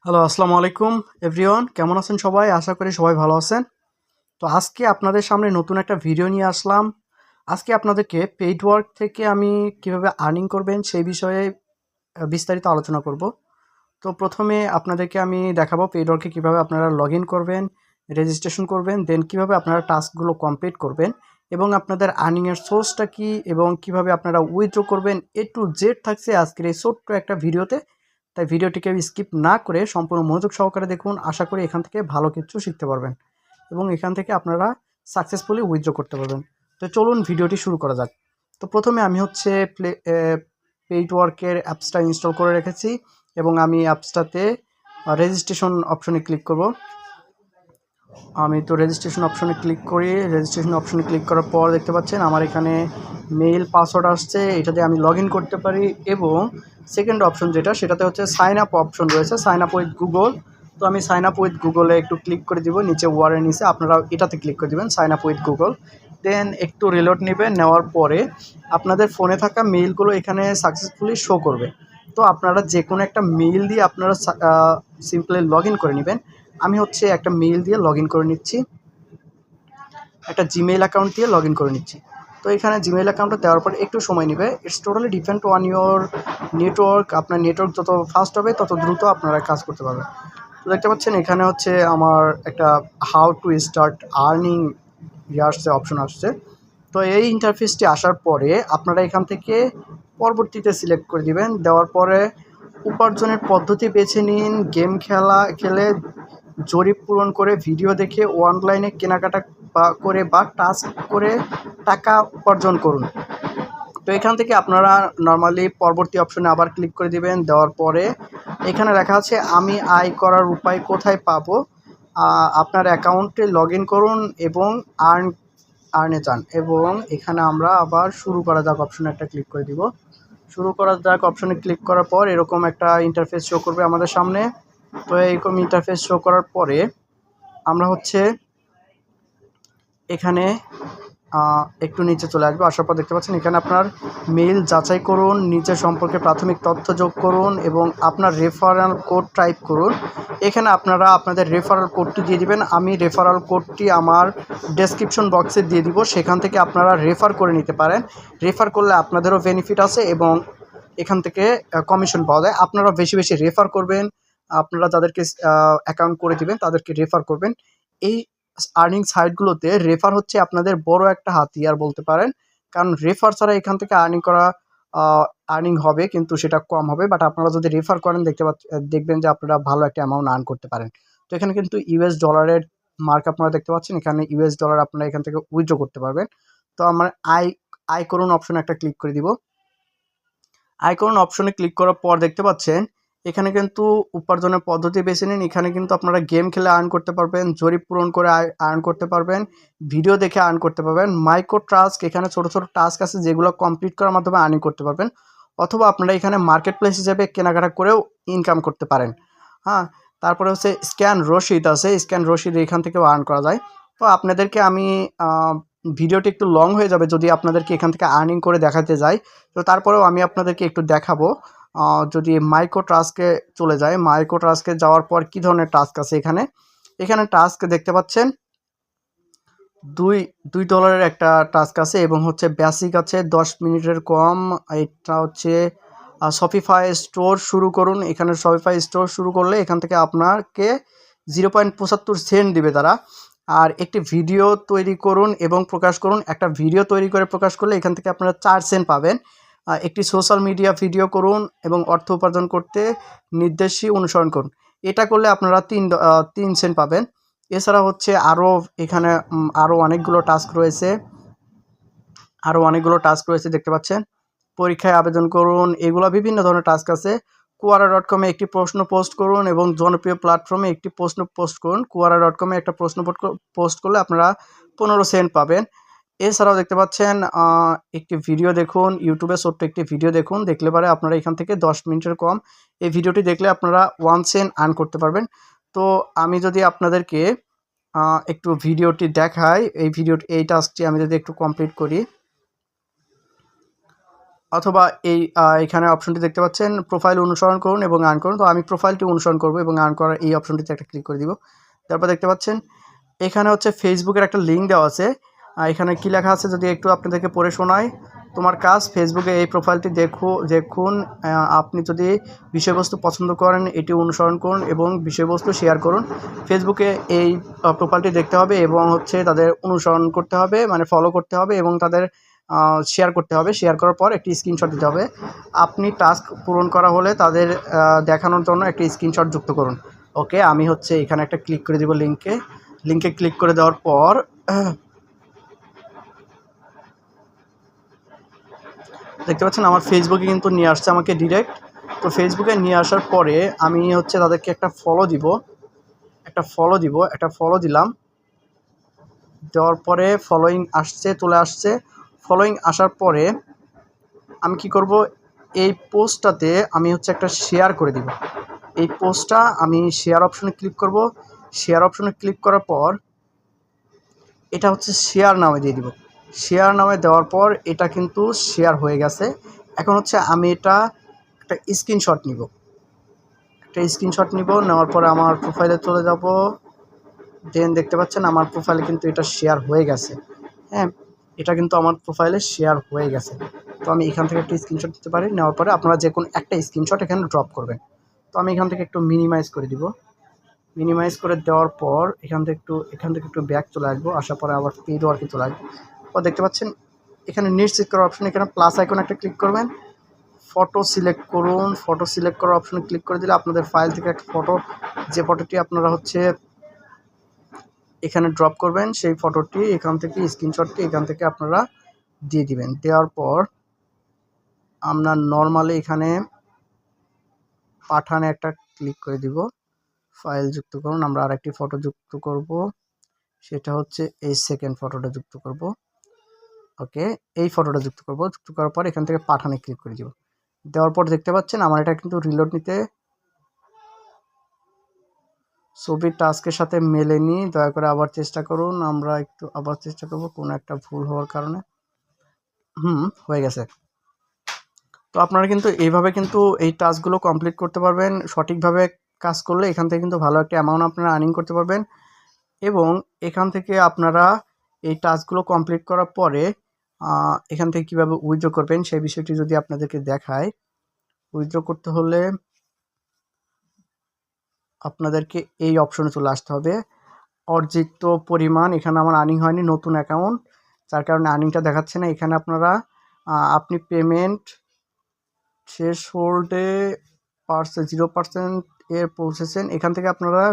Hello, আসসালামু আলাইকুম everyone. কেমন আছেন সবাই? আশা করি সবাই ভালো আছেন। তো আজকে আপনাদের সামনে নতুন একটা ভিডিও নিয়ে আসলাম। আজকে আপনাদেরকে পেইড ওয়ার্ক থেকে আমি কিভাবে আর্নিং করবেন সেই বিষয়ে বিস্তারিত আলোচনা করব। তো প্রথমে আপনাদেরকে আমি দেখাবো পেইড ওয়ার্কে কীভাবে আপনারা লগ ইন করবেন, রেজিস্ট্রেশন করবেন, দেন কীভাবে আপনারা টাস্কগুলো কমপ্লিট করবেন এবং আপনাদের আর্নিংয়ের সোর্সটা কী এবং কীভাবে আপনারা উইথড্র করবেন, এ টু জেড থাকছে আজকের এই ছোট্ট একটা ভিডিওতে। তাই ভিডিওটিকে স্কিপ না করে সম্পূর্ণ মনোযোগ সহকারে দেখুন। আশা করি এখান থেকে ভালো কিছু শিখতে পারবেন এবং এখান থেকে আপনারা সাকসেসফুলি উইথড্র করতে পারবেন। তো চলুন ভিডিওটি শুরু করা যাক। তো প্রথমে আমি হচ্ছে পেইড ওয়ার্কের অ্যাপসটা ইনস্টল করে রেখেছি এবং আমি অ্যাপসটাতে রেজিস্ট্রেশন অপশনে ক্লিক করব। আমি তো রেজিস্ট্রেশন অপশনে ক্লিক করি। রেজিস্ট্রেশন অপশনে ক্লিক করার পর দেখতে পাচ্ছেন আমার এখানে মেইল পাসওয়ার্ড আসছে, এটা দিয়ে আমি লগ ইন করতে পারি এবং সেকেন্ড অপশন যেটা সেটাতে হচ্ছে সাইন আপ অপশন রয়েছে, সাইন আপ উইথ গুগল। তো আমি সাইন আপ উইথ গুগলে একটু ক্লিক করে দিব, নিচে ওয়ারের নিচে আপনারা এটাতে ক্লিক করে দেবেন সাইন আপ উইথ গুগল। দেন একটু রিলোড নেবেন, নেওয়ার পরে আপনাদের ফোনে থাকা মেইলগুলো এখানে সাকসেসফুলি শো করবে। তো আপনারা যে কোনো একটা মেইল দিয়ে আপনারা সিম্পলি লগ ইন করে নেবেন। আমি হচ্ছে একটা মেইল দিয়ে লগ ইন করে নিচ্ছি, একটা জিমেইল অ্যাকাউন্ট দিয়ে লগ ইন করে নিচ্ছি। তো এখানে জিমেইল অ্যাকাউন্টটা দেওয়ার পর একটু সময় নেবে। It's totally depend on your network. আপনার নেটওয়ার্ক যত ফাস্ট হবে তত দ্রুত আপনারা কাজ করতে পারবেন। তো দেখতে পাচ্ছেন এখানে হচ্ছে আমার একটা হাউ টু স্টার্ট আর্নিং আসছে, অপশন আসছে। তো এই ইন্টারফেসটি আসার পরে আপনারা এখান থেকে পরবর্তীতে সিলেক্ট করে দিবেন। দেওয়ার পরে উপার্জনের পদ্ধতি বেছে নিন। গেম খেলে জরিপ পূরণ করে, ভিডিও দেখে, অনলাইনে কেনাকাটা করে বা টাস্ক করে টাকা উপার্জন করুন। তো এখান থেকে আপনারা নর্মালি পরবর্তী অপশনে আবার ক্লিক করে দিবেন। দেওয়ার পরে এখানে লেখা আছে আমি আয় করার উপায় কোথায় পাবো। আপনার অ্যাকাউন্টে লগ ইন করুন এবং আর্নে যান এবং এখানে আমরা আবার শুরু করা যাক অপশনে একটা ক্লিক করে দিব। শুরু করা যাক অপশনে ক্লিক করার পর এরকম একটা ইন্টারফেস শো করবে আমাদের সামনে। তো এরকম ইন্টারফেস শো করার পরে আমরা হচ্ছে এখানে একটু নিচে চলে আসবো। আসার পর দেখতে পাচ্ছেন এখানে আপনার মেইল যাচাই করুন, নিচে সম্পর্কে প্রাথমিক তথ্য যোগ করুন এবং আপনার রেফারেল কোড টাইপ করুন। এখানে আপনারা আপনাদের রেফারেল কোডটি দিয়ে দিবেন। আমি রেফারেল কোডটি আমার ডেসক্রিপশন বক্সে দিয়ে দিব, সেখান থেকে আপনারা রেফার করে নিতে পারেন। রেফার করলে আপনাদেরও বেনিফিট আছে এবং এখান থেকে কমিশন পাওয়া যায়। আপনারা বেশি বেশি রেফার করবেন, আপনারা যাদেরকে অ্যাকাউন্ট করে দিবেন তাদেরকে রেফার করবেন। এই আর্নিং সাইটগুলোতে রেফার হচ্ছে আপনাদের বড় একটা হাতিয়ার বলতে পারেন, কারণ রেফার ছাড়া এখান থেকে আর্নিং হবে কিন্তু সেটা কম হবে। বাট আপনারা যদি রেফার করেন দেখবেন যে আপনারা ভালো একটা অ্যামাউন্ট আর্ন করতে পারেন। তো এখানে কিন্তু ইউএস ডলারের মার্ক আপনারা দেখতে পাচ্ছেন, এখানে ইউএস ডলার আপনারা এখান থেকে উইথড্র করতে পারবেন। তো আমার আয় করুন অপশনে একটা ক্লিক করে দিব। আয় করুন অপশনে ক্লিক করার পর দেখতে পাচ্ছেন এখানে কিন্তু উপার্জনের পদ্ধতি বেছে নিন। এখানে কিন্তু আপনারা গেম খেলে আর্ন করতে পারবেন, জরিপ পূরণ করে আর্ন করতে পারবেন, ভিডিও দেখে আর্ন করতে পারবেন, মাইক্রো টাস্ক, এখানে ছোটো ছোটো টাস্ক আছে যেগুলো কমপ্লিট করার মাধ্যমে আর্নিং করতে পারবেন, অথবা আপনারা এখানে মার্কেট প্লেস হিসেবে কেনাকাটা করেও ইনকাম করতে পারেন। হ্যাঁ, তারপরে হচ্ছে স্ক্যান রসিদ আছে, স্ক্যান রসিদ এখান থেকেও আর্ন করা যায়। তো আপনাদেরকে আমি ভিডিওটি একটু লং হয়ে যাবে যদি আপনাদেরকে এখান থেকে আর্নিং করে দেখাতে যাই। তো তারপরেও আমি আপনাদেরকে একটু দেখাবো। যদি মাইক্রো টাস্কে চলে যায়, মাইক্রো টাস্কে যাওয়ার পর কী ধরনের টাস্ক আছে এখানে। এখানে টাস্ক দেখতে পাচ্ছেন $2 একটা টাস্ক আছে এবং হচ্ছে বেসিক আছে 10 মিনিটের কম। এটা হচ্ছে শপিফাই স্টোর শুরু করুন। এখানে শপিফাই স্টোর শুরু করলে এখান থেকে আপনাকে 0.75 সেন্ট দিবে তারা। আর একটি ভিডিও তৈরি করুন এবং প্রকাশ করুন। একটা ভিডিও তৈরি করে প্রকাশ করলে এখান থেকে আপনারা 4 সেন্ট পাবেন। একটি সোশ্যাল মিডিয়া ভিডিও করুন এবং অর্থ উপার্জন করতে নির্দেশই অনুসরণ করুন। এটা করলে আপনারা 3 সেন্ট পাবেন। এছাড়া হচ্ছে এখানে আরও অনেকগুলো টাস্ক রয়েছে দেখতে পাচ্ছেন। পরীক্ষায় আবেদন করুন, এগুলো বিভিন্ন ধরনের টাস্ক আছে। Quora.com-এ একটি প্রশ্ন পোস্ট করুন এবং জনপ্রিয় প্ল্যাটফর্মে একটি প্রশ্ন পোস্ট করুন। Quora.com-এ একটা প্রশ্ন পোস্ট করলে আপনারা 15 সেন্ট পাবেন। এছাড়াও দেখতে পাচ্ছেন একটি ভিডিও দেখুন, ইউটিউবে ছোট্ট একটি ভিডিও দেখুন, দেখলে পরে আপনারা এখান থেকে 10 মিনিটের কম এই ভিডিওটি দেখলে আপনারা 1 সেন্ট আর্ন করতে পারবেন। তো আমি যদি আপনাদেরকে একটু ভিডিওটি দেখাই, এই টাস্কটি আমি যদি একটু কমপ্লিট করি। অথবা এখানে অপশনটি দেখতে পাচ্ছেন প্রোফাইল অনুসরণ করুন এবং আর্ন করুন। তো আমি প্রোফাইলটি অনুসরণ করব এবং আর্ন করার এই অপশনটিতে একটা ক্লিক করে দিব। তারপর দেখতে পাচ্ছেন এখানে হচ্ছে ফেসবুকের একটা লিঙ্ক দেওয়া আছে। এখানে কি লেখা আছে যদি একটু আপনাদেরকে পড়ে শোনাই। তোমার কাজ ফেসবুকে এই প্রোফাইলটি দেখুন। আপনি যদি বিষয়বস্তু পছন্দ করেন এটি অনুসরণ করুন এবং বিষয়বস্তু শেয়ার করুন। ফেসবুকে এই প্রোফাইলটি দেখতে হবে এবং হচ্ছে তাদের অনুসরণ করতে হবে, মানে ফলো করতে হবে এবং তাদের শেয়ার করতে হবে। শেয়ার করার পর একটি স্ক্রিনশট দিতে হবে। আপনি টাস্ক পূরণ করা হলে তাদের দেখানোর জন্য একটি স্ক্রিনশট যুক্ত করুন। ওকে, আমি হচ্ছে এখানে একটা ক্লিক করে দিব লিঙ্কে ক্লিক করে দেওয়ার পর দেখতে পাচ্ছেন আমার ফেসবুকে কিন্তু নিয়ে আসছে আমাকে ডিরেক্ট। তো ফেসবুকে নিয়ে আসার পরে আমি হচ্ছে তাদেরকে একটা ফলো দিলাম। দেওয়ার পরে ফলোয়িং চলে আসছে। ফলোয়িং আসার পরে আমি কি করব, এই পোস্টটাতে আমি হচ্ছে একটা শেয়ার করে দিব। এই পোস্টটা আমি শেয়ার অপশনে ক্লিক করব। শেয়ার অপশনে ক্লিক করার পর এটা হচ্ছে শেয়ার নামে দিয়ে দিব। শেয়ার নামে দেওয়ার পর এটা কিন্তু শেয়ার হয়ে গেছে। এখন হচ্ছে আমি এটা একটা স্ক্রিনশট নিব। নেওয়ার পরে আমার প্রোফাইলে চলে যাব। দেন দেখতে পাচ্ছেন আমার প্রোফাইলে কিন্তু এটা শেয়ার হয়ে গেছে। হ্যাঁ, এটা কিন্তু আমার প্রোফাইলে শেয়ার হয়ে গেছে। তো আমি এখান থেকে একটা স্ক্রিনশট দিতে পারি। নেওয়ার পরে আপনারা যে কোনো একটা স্ক্রিনশট এখানে ড্রপ করবেন। তো আমি এখান থেকে একটু মিনিমাইজ করে দিব। মিনিমাইজ করে দেওয়ার পর এখান থেকে একটু ব্যাক চলে আসবো। আসার পরে আবার পেইড ওয়ার্কে চলে আসবো। তো দেখতে পাচ্ছেন এখানে নেট চেক করার অপশন, এখানে প্লাস আইকন একটা ক্লিক করবেন। ফটো সিলেক্ট করুন। ফটো সিলেক্ট করার অপশনে ক্লিক করে দিলে আপনাদের ফাইল থেকে একটা ফটো, যে ফটোটি আপনারা হচ্ছে এখানে ড্রপ করবেন সেই ফটোটি এখান থেকে স্ক্রিনশটটি এখান থেকে আপনারা দিয়ে দিবেন। দেওয়ার পর আমরা নর্মালি এখানে পাঠানে একটা ক্লিক করে দিব। ফাইল যুক্ত করুন। আমরা আরেকটি ফটো যুক্ত করব, সেটা হচ্ছে এই সেকেন্ড ফটোটা যুক্ত করব। ওকে, এই ফটোটা যুক্ত করার পর এখান থেকে পাঠানে ক্লিক করে দিব। দেওয়ার পর দেখতে পাচ্ছেন আমার এটা কিন্তু রিলোড নিতে ছবির টাস্কের সাথে মেলেনি। দয়া করে আবার চেষ্টা করুন। আমরা একটু আবার চেষ্টা করব, কোনো একটা ভুল হওয়ার কারণে। হয়ে গেছে। তো আপনারা কিন্তু এইভাবে কিন্তু এই টাস্কগুলো কমপ্লিট করতে পারবেন। সঠিকভাবে কাজ করলে এখান থেকে কিন্তু ভালো একটা অ্যামাউন্ট আপনারা আর্নিং করতে পারবেন। এবং এখান থেকে আপনারা এই টাস্কগুলো কমপ্লিট করার পরে এখান থেকে কীভাবে উইথড্র করবেন সেই বিষয়টি যদি আপনাদেরকে দেখায়। উইথড্র করতে হলে আপনাদেরকে এই অপশনে চলে আসতে হবে। অর্জিত পরিমাণ, এখানে আমার আর্নিং হয়নি, নতুন অ্যাকাউন্ট, যার কারণে আর্নিংটা দেখাচ্ছে না। এখানে আপনারা আপনি পেমেন্ট শেষ হোল্ডে 0% এর পৌঁছেছেন। এখান থেকে আপনারা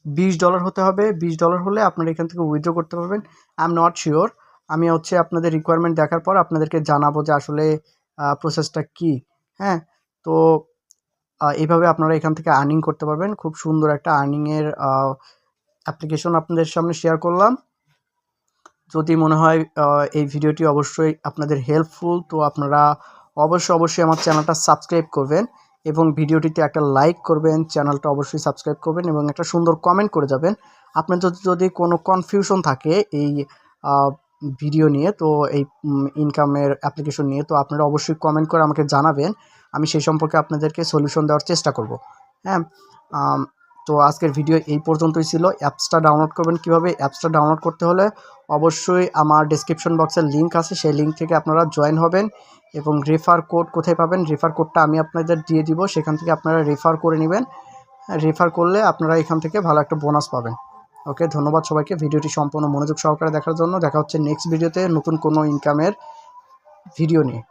$20 হতে হবে। $20 হলে আপনারা এখান থেকে উইথড্র করতে পারবেন। I am not sure. আমি হচ্ছে আপনাদের রিকোয়ারমেন্ট দেখার পর আপনাদেরকে জানাবো যে আসলে প্রসেসটা কী। হ্যাঁ, তো এইভাবে আপনারা এখান থেকে আর্নিং করতে পারবেন। খুব সুন্দর একটা আর্নিংয়ের অ্যাপ্লিকেশন আপনাদের সামনে শেয়ার করলাম। যদি মনে হয় এই ভিডিওটি অবশ্যই আপনাদের হেল্পফুল, তো আপনারা অবশ্যই আমার চ্যানেলটা সাবস্ক্রাইব করবেন এবং ভিডিওটিতে একটা লাইক করবেন। চ্যানেলটা অবশ্যই সাবস্ক্রাইব করবেন এবং একটা সুন্দর কমেন্ট করে যাবেন। আপনার যদি কোনো কনফিউশন থাকে এই ভিডিও নিয়ে, তো এই ইনকামের অ্যাপ্লিকেশন নিয়ে, তো আপনারা অবশ্যই কমেন্ট করে আমাকে জানাবেন। আমি সেই সম্পর্কে আপনাদেরকে সলিউশন দেওয়ার চেষ্টা করব। হ্যাঁ, তো আজকের ভিডিও এই পর্যন্তই ছিল। অ্যাপসটা ডাউনলোড করবেন কীভাবে? অ্যাপসটা ডাউনলোড করতে হলে অবশ্যই আমার ডেসক্রিপশন বক্সের লিঙ্ক আছে, সেই লিঙ্ক থেকে আপনারা জয়েন হবেন। এবং রেফার কোড কোথায় পাবেন? রেফার কোডটা আমি আপনাদের দিয়ে দিব, সেখান থেকে আপনারা রেফার করে নেবেন। রেফার করলে আপনারা এখান থেকে ভালো একটা বোনাস পাবেন। ওকে, ধন্যবাদ সবাইকে ভিডিওটি সম্পূর্ণ মনোযোগ সহকারে দেখার জন্য। দেখা হচ্ছে নেক্সট ভিডিওতে নতুন কোনো ইনকামের ভিডিও নিয়ে।